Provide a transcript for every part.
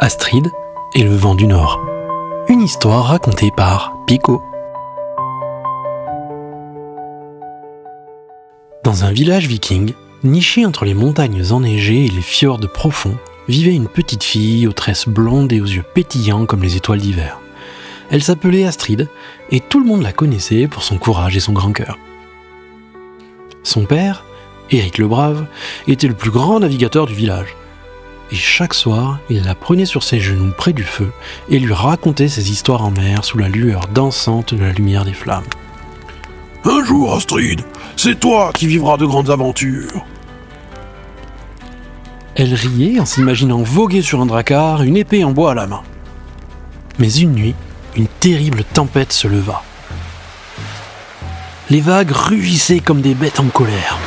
Astrid et le vent du Nord. Une histoire racontée par Pico. Dans un village viking, niché entre les montagnes enneigées et les fjords profonds, vivait une petite fille aux tresses blondes et aux yeux pétillants comme les étoiles d'hiver. Elle s'appelait Astrid, et tout le monde la connaissait pour son courage et son grand cœur. Son père, Éric le Brave, était le plus grand navigateur du village. Et chaque soir, il la prenait sur ses genoux près du feu et lui racontait ses histoires en mer sous la lueur dansante de la lumière des flammes. « Un jour, Astrid, c'est toi qui vivras de grandes aventures !» Elle riait en s'imaginant voguer sur un dracard, une épée en bois à la main. Mais une nuit, une terrible tempête se leva. Les vagues rugissaient comme des bêtes en colère.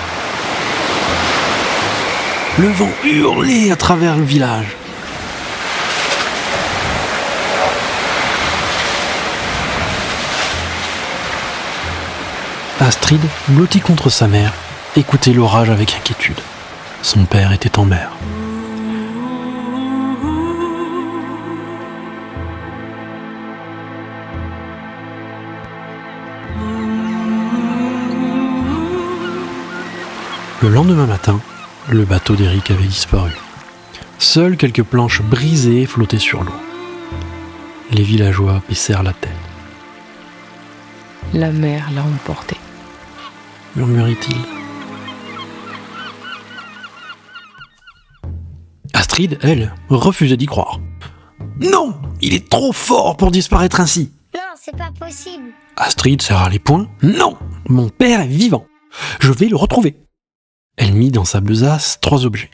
Le vent hurlait à travers le village. Astrid, blottie contre sa mère, écoutait l'orage avec inquiétude. Son père était en mer. Le lendemain matin, le bateau d'Éric avait disparu. Seules quelques planches brisées flottaient sur l'eau. Les villageois baissèrent la tête. « La mer l'a emporté », murmurait-il. Astrid, elle, refusait d'y croire. « Non, il est trop fort pour disparaître ainsi !» « Non, c'est pas possible !» Astrid serra les poings. « Non, mon père est vivant. Je vais le retrouver !» Elle mit dans sa besace 3 objets.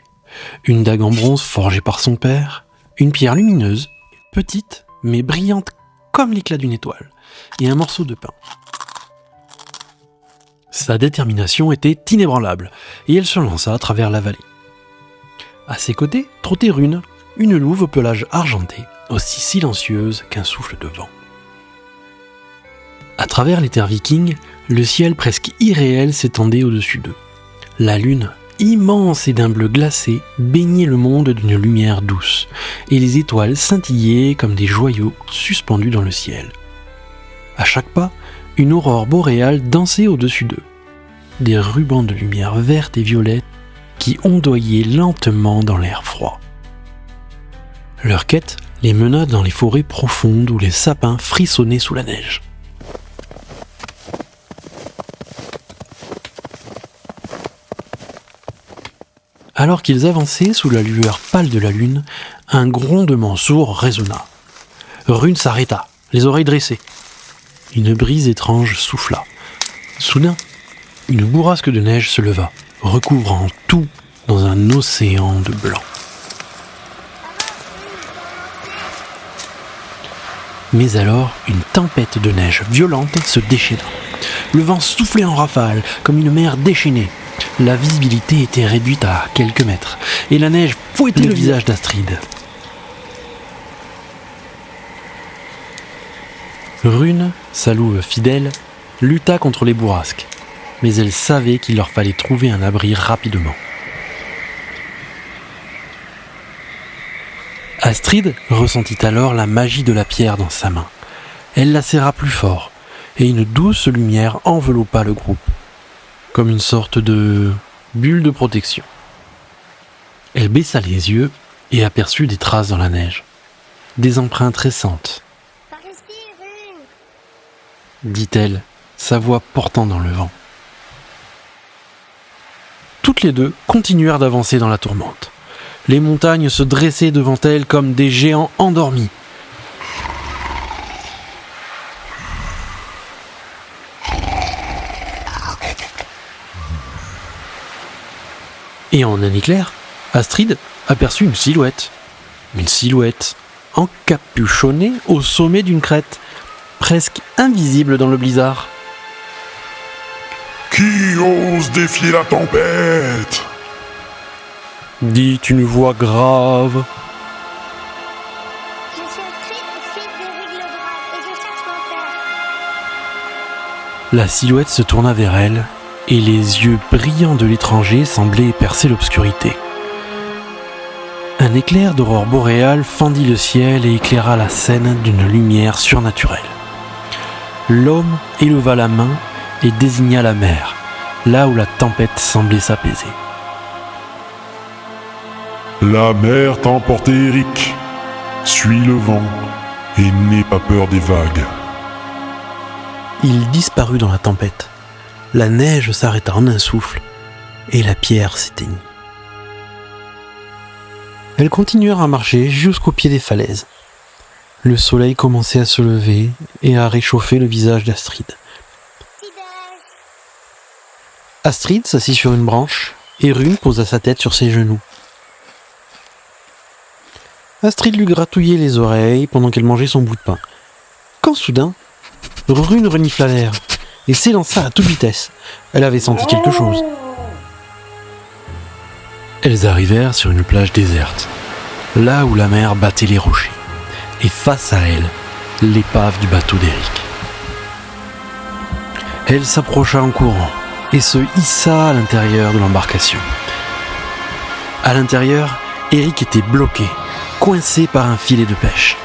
Une dague en bronze forgée par son père, une pierre lumineuse, petite mais brillante comme l'éclat d'une étoile, et un morceau de pain. Sa détermination était inébranlable, et elle se lança à travers la vallée. À ses côtés trottait Rune, une louve au pelage argenté, aussi silencieuse qu'un souffle de vent. À travers les terres vikings, le ciel presque irréel s'étendait au-dessus d'eux. La lune, immense et d'un bleu glacé, baignait le monde d'une lumière douce, et les étoiles scintillaient comme des joyaux suspendus dans le ciel. À chaque pas, une aurore boréale dansait au-dessus d'eux. Des rubans de lumière verte et violette qui ondoyaient lentement dans l'air froid. Leur quête les mena dans les forêts profondes où les sapins frissonnaient sous la neige. Alors qu'ils avançaient sous la lueur pâle de la lune, un grondement sourd résonna. Rune s'arrêta, les oreilles dressées. Une brise étrange souffla. Soudain, une bourrasque de neige se leva, recouvrant tout dans un océan de blanc. Mais alors, une tempête de neige violente se déchaîna. Le vent soufflait en rafales, comme une mer déchaînée. La visibilité était réduite à quelques mètres, et la neige fouettait le visage d'Astrid. Rune, sa louve fidèle, lutta contre les bourrasques, mais elle savait qu'il leur fallait trouver un abri rapidement. Astrid ressentit alors la magie de la pierre dans sa main. Elle la serra plus fort, et une douce lumière enveloppa le groupe, comme une sorte de bulle de protection. Elle baissa les yeux et aperçut des traces dans la neige, des empreintes récentes. « Par ici, Rune !» dit-elle, sa voix portant dans le vent. Toutes les deux continuèrent d'avancer dans la tourmente. Les montagnes se dressaient devant elles comme des géants endormis. Et en un éclair, Astrid aperçut une silhouette. Une silhouette encapuchonnée au sommet d'une crête, presque invisible dans le blizzard. « Qui ose défier la tempête ?» dit une voix grave. « Je suis Astrid, fille d'Éric le Brave, et je cherche mon père. » La silhouette se tourna vers elle, et les yeux brillants de l'étranger semblaient percer l'obscurité. Un éclair d'aurore boréale fendit le ciel et éclaira la scène d'une lumière surnaturelle. L'homme éleva la main et désigna la mer, là où la tempête semblait s'apaiser. La mer t'a emporté, Eric. Suis le vent et n'aie pas peur des vagues. Il disparut dans la tempête. La neige s'arrêta en un souffle et la pierre s'éteignit. Elles continuèrent à marcher jusqu'au pied des falaises. Le soleil commençait à se lever et à réchauffer le visage d'Astrid. Astrid s'assit sur une branche et Rune posa sa tête sur ses genoux. Astrid lui gratouillait les oreilles pendant qu'elle mangeait son bout de pain. Quand soudain, Rune renifla l'air et s'élança à toute vitesse. Elle avait senti quelque chose. Elles arrivèrent sur une plage déserte, là où la mer battait les rochers, et face à elle, l'épave du bateau d'Eric. Elle s'approcha en courant et se hissa à l'intérieur de l'embarcation. À l'intérieur, Eric était bloqué, coincé par un filet de pêche.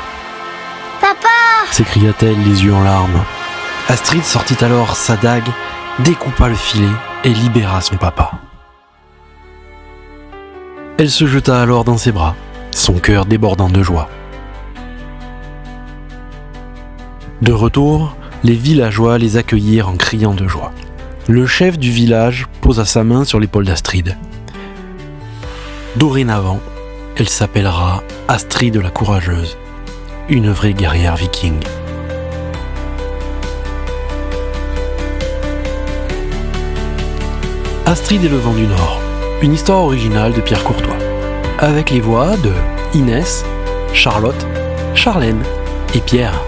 « Papa !» s'écria-t-elle les yeux en larmes. Astrid sortit alors sa dague, découpa le filet et libéra son papa. Elle se jeta alors dans ses bras, son cœur débordant de joie. De retour, les villageois les accueillirent en criant de joie. Le chef du village posa sa main sur l'épaule d'Astrid. Dorénavant, elle s'appellera Astrid la Courageuse, une vraie guerrière viking. Astrid et le vent du Nord, une histoire originale de Pierre Courtois, avec les voix de Inès, Charlotte, Charlène et Pierre.